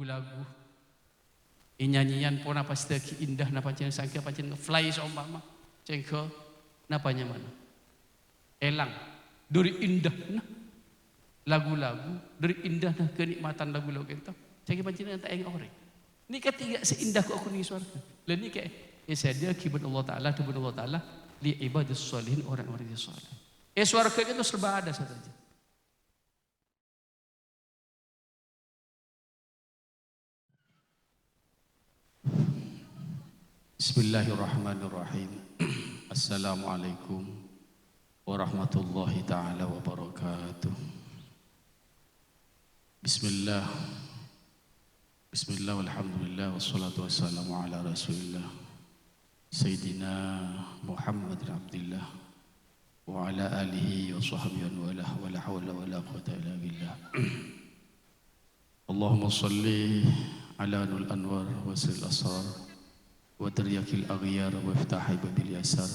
lagu-lagu nyanyian pun apa sedeki indah napa cenah sangka apa cenah fly seumpama cengko napanya mana elang dari indah nah lagu-lagu dari indah nah kenikmatan lagu-lagu kita cengko pancen tak eng ore ni ketiga seindah ku aku ni surga lan ni ke saya kibun Allah taala tubun Allah taala li ibadus sholihin orang-orang yang saleh surga itu serba ada saja. Bismillahirrahmanirrahim. Assalamualaikum warahmatullahi taala wabarakatuh. Bismillah walhamdulillah wassalatu wassalamu ala rasulillah Sayyidina Muhammad Abdillah wa ala alihi wa sahbihi wa la hawla wa la quwwata illa billah. Allahumma salli ala nul anwar wa siril asrar wa taryakil aghyar wa iftahi babil yasar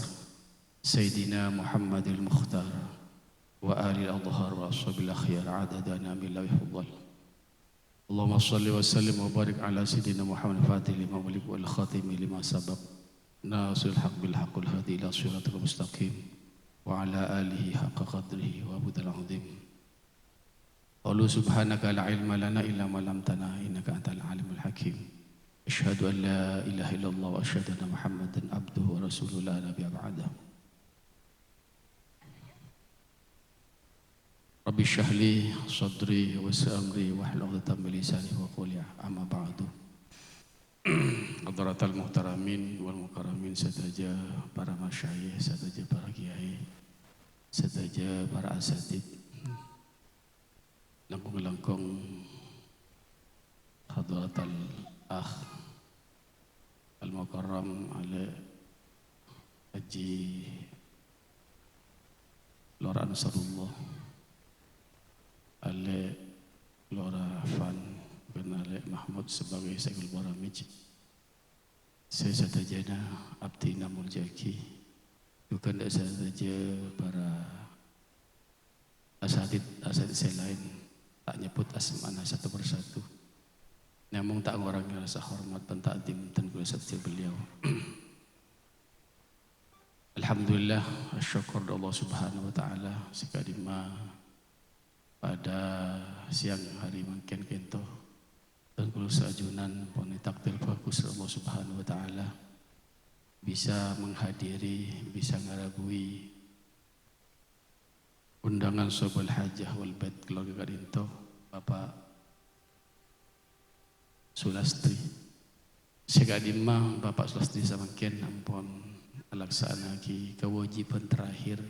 Sayyidina Muhammadil Mukhtar wa ali al-adhhar wa ashabil akhyar adadana billahi fadl. Allahumma salli wa sallim wa barik ala Sayyidina Muhammad fatih lima ulik wal khatimi lima sabab nasirul haq bil haqqil hadi ila siratal mustaqim wa ala alihi haqqa qadrihi wa abudal azim. Qalu subhanaka la ilma lana illa ma 'allamtana innaka antal alimul hakim. Asyhadu an la ilaha illallah wa asyhadu anna Muhammadan abduhu wa rasuluhu la nabiyya ba'dahu. Rabbi shrah li sadri wa yassir amri wahlul 'uqdatam min lisani wa qawli amma ba'du. Hadratal muhtaramin wal mukarramin sataja para masyayikh, sataja para kiai, sataja para asatid, langkung-langkung hadratal akh al-mukarram ala Haji Lora Ansarullah ala Lora Fan bin Ali Mahmud sebagai Sayyidul Baramij. Saya satajana abdi namul jaki bukan saja para asatid saya lain tak nyebut asmana satu persatu namun tak ngurangin rasa hormat dan takdim dan kuasa beliau. Alhamdulillah syukur Allah subhanahu wa ta'ala sekadima pada siang hari mungkin kento dan kulo sajunan poni takdir bagus Allah subhanahu wa ta'ala bisa menghadiri, bisa ngarabui undangan sobal hajah wal bait keluarga kadinto Bapak Sulastri segadima Bapak Sulastri samangken ampun alaksana ki kewajiban terakhir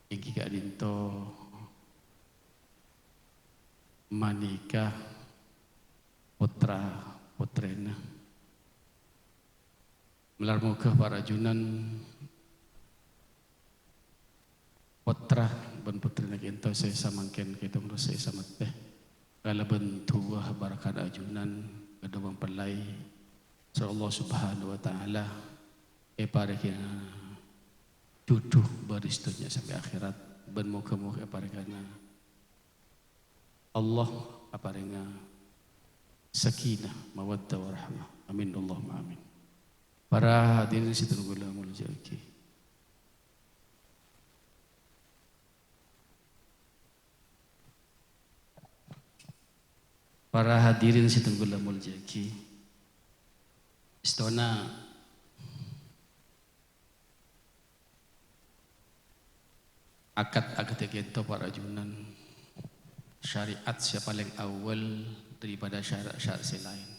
yang ki kadinto manikah putra putrena melarmuka para junan putra ban putrina kento saya samangken kitong saya samat teh kala bentuah barakan ajunan kedua mempelai Allah subhanahu wa ta'ala parekina duduh baristonya sampai akhirat ben muka-muka parekana Allah aparenga sakinah mawaddah warahmah amin Allahumma amin. Para hadirin situ gula muljaki para hadirin situ gula muljaki istona akad kento para junan syariat siapa paling awal daripada syariat lain.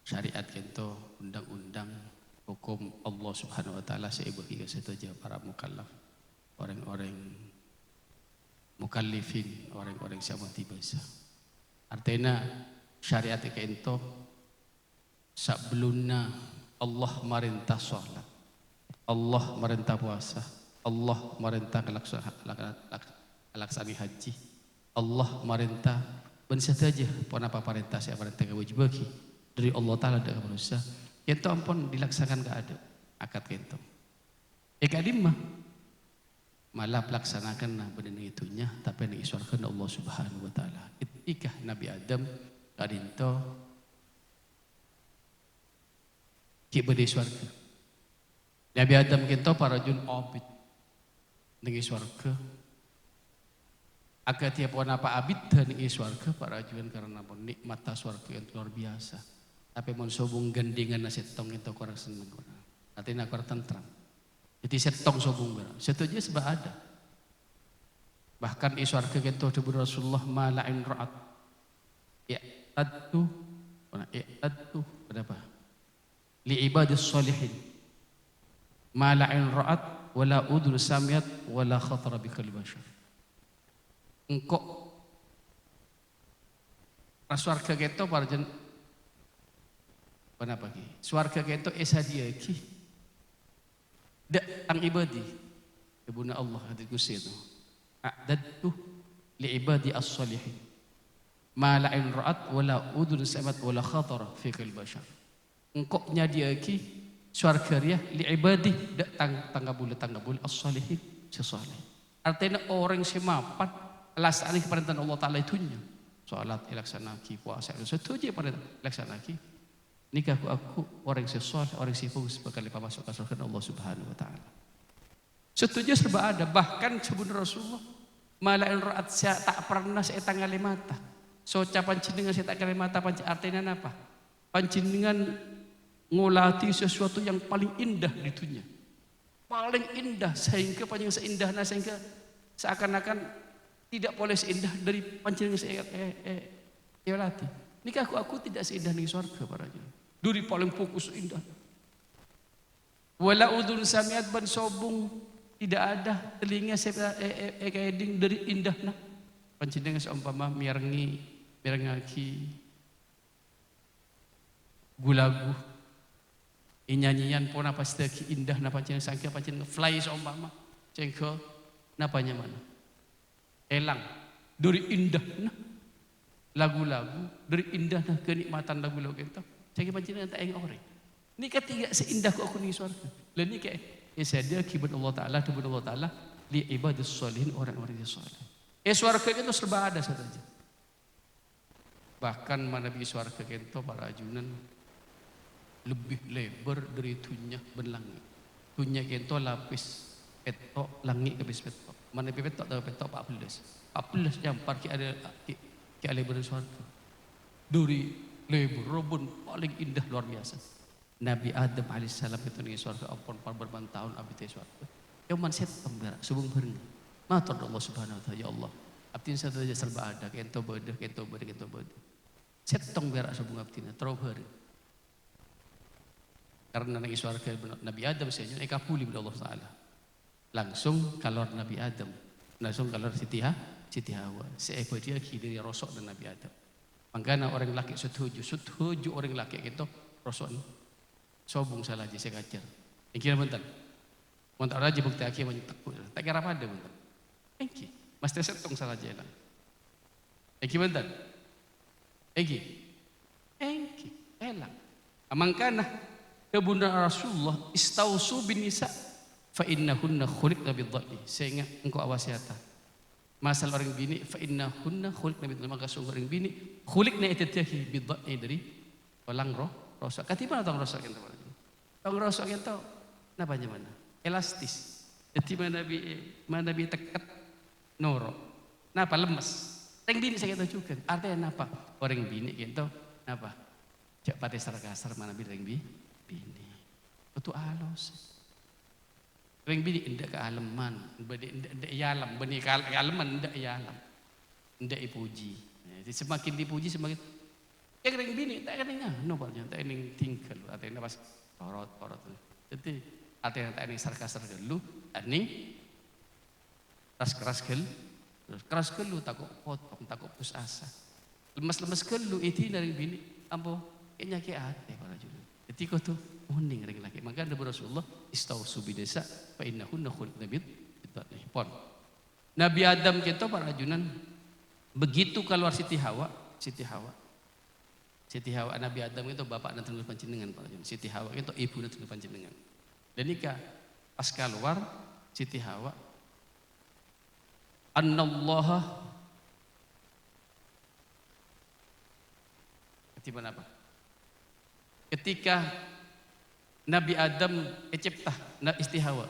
Syariat kento undang-undang hukum Allah subhanahu wa ta'ala saya bagi saja para mukallaf orang-orang mukallifin orang-orang siapa tibasa artinya syariat kento sebelumnya Allah merintah salat Allah merintah puasa Allah merintah laksani haji Allah merintah ben saja pun apa perintah saya perintah wajib bagi dari Allah taala dak berusaha kento ampun dilaksanakan gak ada akad kento kadimah malah pelaksanakan nah benar itunya tapi yang diisuarkan Allah subhanahu wa ta'ala ikah Nabi Adam kadinto ki bade swarga. Nabi Adam kita para jun abid nengi swarga. Agak tiap wana apa abid nengi swarga para jun karena pun nikmat swarga yang luar biasa. Tapi mon sobung gandingan na setong itu korang seneng korang. Artinya korang tentram. Jadi setong sobung korang. Setuju sebab ada. Bahkan di swarga kita disebut Rasulullah mala'in ra'at. I'adtu berapa? Li ibadis salihin. Mala'in ra'at wala udhun samiyat wala khatara bikal bashar. Engkau swarga kita para jen kenapa ki? Swarga kita esa dia ki. Dak ang ibadi. Ibuna Allah hadis Gusti itu. A'dadtu li ibadi as-salihin. Ma la'in ra'at wala udhun sami'at wala khatara fi qalbi bashar. Engkau nya dia ki swarga dia li ibadi dak tanggabul as-salihin sesalih. Artinya orang semapat laksana kepada Allah Taala itunya. Salat ilaksanaki puasa setuju pada laksanaki. Nikahku aku orang sesoleh, orang sifus bakal masuk ke surga Allah Subhanahu wa taala. Setuju serba ada, bahkan sebelum Rasulullah malain ra'at saya tak pernah saya tanggal mata. So ucapan panjenengan saya tak kali mata artinya apa? Panjenengan ngolati sesuatu yang paling indah di dunia. Paling indah sehingga panjenengan seindahnya sehingga seakan-akan tidak boleh seindah dari panjenengan saya lati. Nikahku aku tidak seindah di surga para jemaah. Duri paling fokus indah. Wala udhun samiat ban sobung tidak ada telinga saya kaeding dari indahna. Panjenengan seumpama mirengaki gulagu nyanyian pun apa sedeki indah na panjenengan sangka panjenengan fly seumpama cengko napanya mana elang dari indahna lagu-lagu dari indahna kenikmatan lagu-lagu kita. Saya panjenengan tak eng orang. Ni ketiga seindah aku ni surga. Lain ni ke saya kibad Allah Taala, kibad Allah Taala li ibadus sholihin orang-orang yang saleh. Surga itu serba ada saja. Bahkan mana bi surga itu para ajunan lebih lebar dari tunya berlangit. Tunya itu lapis petok langit habis petok. Mana bi petok dah petok 14. 14 jam parki ada ki lebar surga. Duri lebar robun paling indah luar biasa. Nabi Adam alaihissalam itu di surga ampun berban tahun abdi di surga. Yaman set pembera subung bareng. Matur Allah Subhanahu wa taala ya Allah. Abdi satu saja serba ada kento beudeung. Set tong berak subung abdi terus bareng. Karena di surga Nabi Adam saja kapuli bila Allah taala. Langsung kalor Nabi Adam. Langsung kalor Siti Hawa. Seekor dia dari rosok dan Nabi Adam. Makanya orang laki setuju orang laki itu rosok sobung salah aja saya kacar. Engki bentar. Bentar aja bukti aki takut. Tak kira pada bentar. Engki, mesti setong salah aja lah. Engki bentar. Engki, elang. Makanya kebunda Rasulullah istausu bin nisa fa innahunna khuliqna bidh-dhali. Sehingga engkau awasiata. Masalah orang bini fa innahunna khuliqna bidh-dhali, maka sungguh orang bini khuliqna itatihi bidh-dhali dari walang rosak. Katiba tong rosak ento. Tong rosak ento napanya mana? Elastis. Jadi mana bi tekat noro. Napa lemes. Orang bini saya tahu juga. Artinya napa? Orang bini ento napa? Cak pati kasar mana bi orang bini. Betul alus. Orang bini indak kealeman, indak yalam, benih kealeman indak yalam, indak dipuji. Jadi semakin dipuji semakin. Yang orang bini tak kena no palnya, tak kena tinggal, atau kena pas porot. Jadi atau tak kena sarkas lu, ani keras gelu takut potong, takut putus asa, lemas gelu itu dari bini, ambo kayaknya ate para juru. Jadi kau tu mending laki-laki. Maka ada Rasulullah istausu bidesa fa innahunna khuliqna bidh-dhali. Pon. Nabi Adam kita para ajunan begitu keluar Siti Hawa Nabi Adam itu bapak dan tengah panjenengan para ajunan. Siti Hawa itu ibu dan tengah panjenengan. Dan nikah pas keluar Siti Hawa annallaha ketiban apa? Ketika Nabi Adam eciptah na istihawa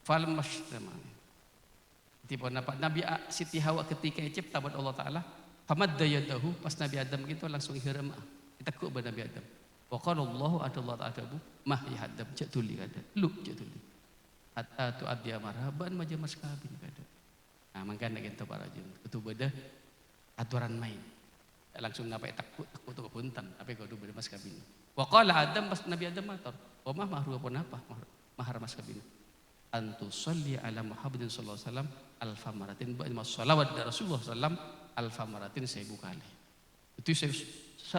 falmash namanya tiba Nabi Siti Hawa ketika ecipta buat Allah Ta'ala famadda yadahu pas Nabi Adam gitu langsung hiram ditekuk pada Nabi Adam wa qala Allahu adallahu ta'ala mah ya Adam cak tuli kada lu cak tuli hatta tu adya marhaban majamas kabin kada nah mangkana kita para jin itu beda aturan main langsung ngapai takut tu puntan tapi kudu beda mas kabin wa qala Adam pas Nabi Adam matur wa mah mahru apa mahar mas kabin antu salli ala Muhammadin sallallahu alaihi wasallam alfa maratin ba'da salawat dari Rasulullah sallam alfa maratin 1000 kali itu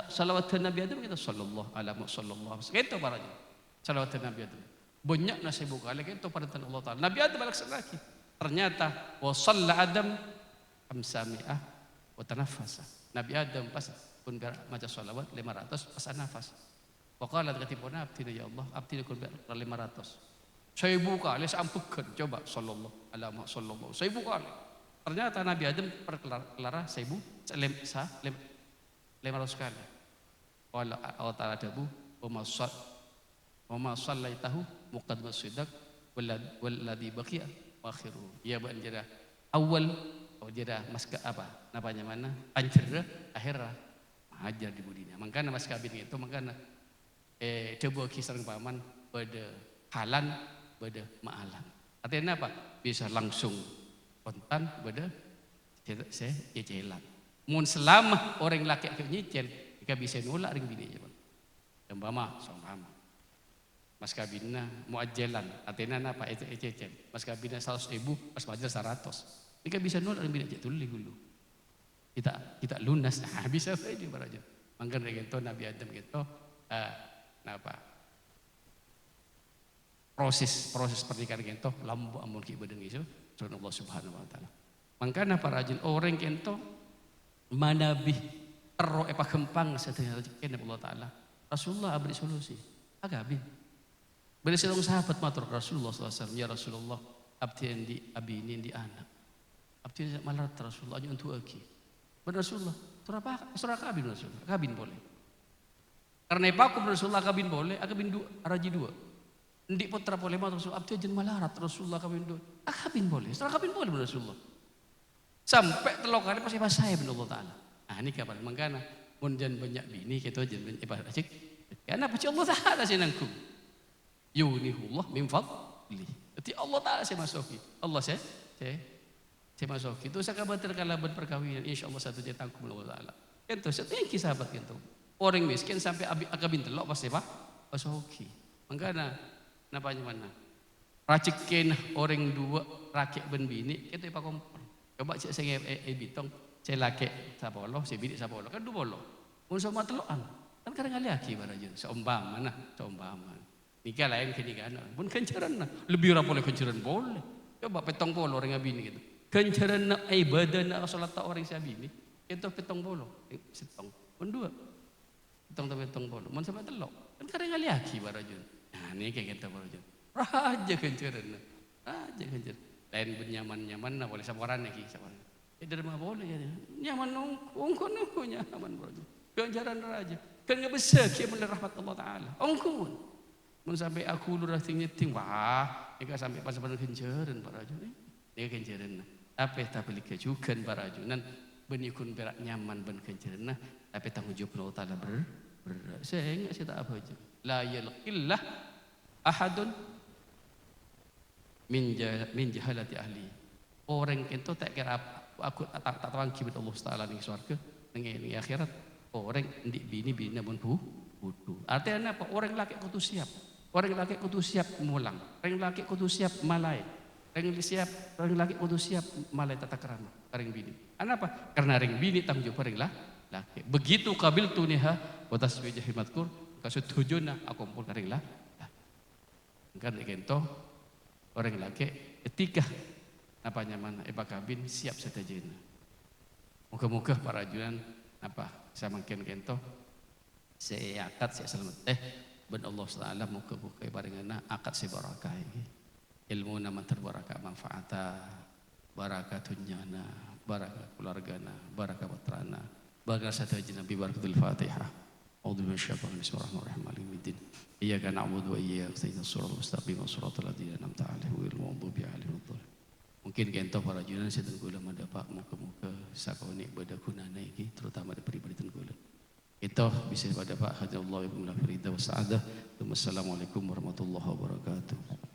salawat Nabi Adam kita sallallahu alaihi wasallam kita para jin salawat Nabi Adam banyak na 1000 kali kita pada Allah Taala Nabi Adam balik lagi ternyata wa shalla Adam amsami'ah wa tanaffasa Nabi Adam pas pun maca salawat 500 pas nafas wa qala katibuna abtina ya Allah abtina kun 500 1000 kali sampukan coba sallallahu alaihi wasallam 1000 kali ternyata Nabi Adam perkelara 500 kali wala Allah Ta'ala dabu wa ma sallaitahu muqaddam sidq walladhi baqiya akhiru ya banjira awal jira maska apa namanya mana anjir akhirah hajar di budinya makanya mas kabin itu makanya coba kisah paman pada halan pada maalan artinya apa bisa langsung spontan pada saya cecelan mun selama orang laki nyicil jika bisa nolak ring bini aja bang umpama sama mas kabinnya muajalan artinya apa cecel mas kabinnya 100.000 pas wajar 100 jika bisa nolak ring bini aja tuli dulu kita lunas nah bisa saja para aja mangkan gitu Nabi Adam gitu apa proses pernikahan gitu lambu amun ki badan gitu Allah Subhanahu wa taala mangkana para jin orang kento manabi ero epa kempang satenya rezeki Allah taala Rasulullah abri solusi agabin beli selong sahabat matur Rasulullah sallallahu alaihi wasallam ya Rasulullah abdi di abini di anak abdi malah Rasulullah aja untuk aki benar Rasulullah surah kabin Rasulullah kabin boleh karena epaku Rasulullah kabin boleh kabin dua raji dua ndik putra boleh matur Rasulullah abdi aja malarat Rasulullah kabin dua kabin boleh surah kabin boleh Rasulullah sampai telok kali pasti pas saya bin Allah Ta'ala nah ini kapan mengkana mun jan banyak bini kita jan banyak ibadah cik karena pasti Allah Ta'ala sinangku yunihullah min fadli jadi Allah Ta'ala saya masuki Allah saya masuki itu saya kabatir kalaban perkawinan insyaallah satu jetangku Allah Ta'ala itu setinggi sahabat itu orang miskin sampai akabin telok pasti pak masuki mengkana napanya mana racikin orang dua rakik ben bini kita ipa kompor coba cek saya bitong saya laki sapolo saya bini sapolo kan dua bolo mun sama telokan kan kadang kali aki barajun seumpama nikah lain kenikahan pun kencaran lebih rapoleh kencaran boleh coba petong bolo orang bini gitu kencaran ibadah nak salat orang saya bini itu petong bolo setong pun dua petong bolo mun sama telok kan kadang kali aki barajun nah ini kayak gitu barajun raja kencaran lain bernyaman nah boleh sabaran lagi sabaran dari mana boleh ya nyaman ongko nyaman bro ganjaran raja kan nggak besar kia bener rahmat Allah Ta'ala ongko mun sampai aku lurah ting wah jika sampai pas bener kenjaran para raja dia kenjaran tapi likajukan para raja nan benikun berak nyaman ben kenjaran tapi tanggung jawab Allah Ta'ala berat saya enggak tak apa aja la yalqillah ahadun min jahalati ahli orang itu tak kira aku tak tawang kibit Allah Ta'ala ning surga ning akhirat orang ndik bini namun budu artinya apa orang laki kudu siap mulang orang laki kudu siap malai orang laki kudu siap malai tata kerama ring bini apa karena ring bini tanggung jawab ring laki begitu kabil tuniha wa tasbih himatkur kasutujuna aku kumpul ring lah kan kento orang laki ketika apanya mana kabin siap setajena muka-muka para junan apa saya makin kento saya akad saya selamat ben Allah Taala muka-muka barengana akad saya barakah ilmu nama terbarakah manfaata barakah dunyana barakah keluargana barakah putrana barakah setajena bi barakatul Fatihah A'udzu minasyaitonir rajim. Bismillahirrahmanirrahim. Malikumiddin. Iyyaka na'budu wa iyyaka nasta'in. Shiratal mustaqim. Shiratal ladzina an'amta 'alaihim ghairil maghdubi 'alaihim waladdallin. Mungkin kento para junan saya tenggulam ada pak muka-muka sakoni pada kunana iki terutama ada pribadi tenggulam. Kita bisa pada Pak Hadirullah Ibnu Firida wa Sa'adah. Wassalamualaikum warahmatullahi wabarakatuh.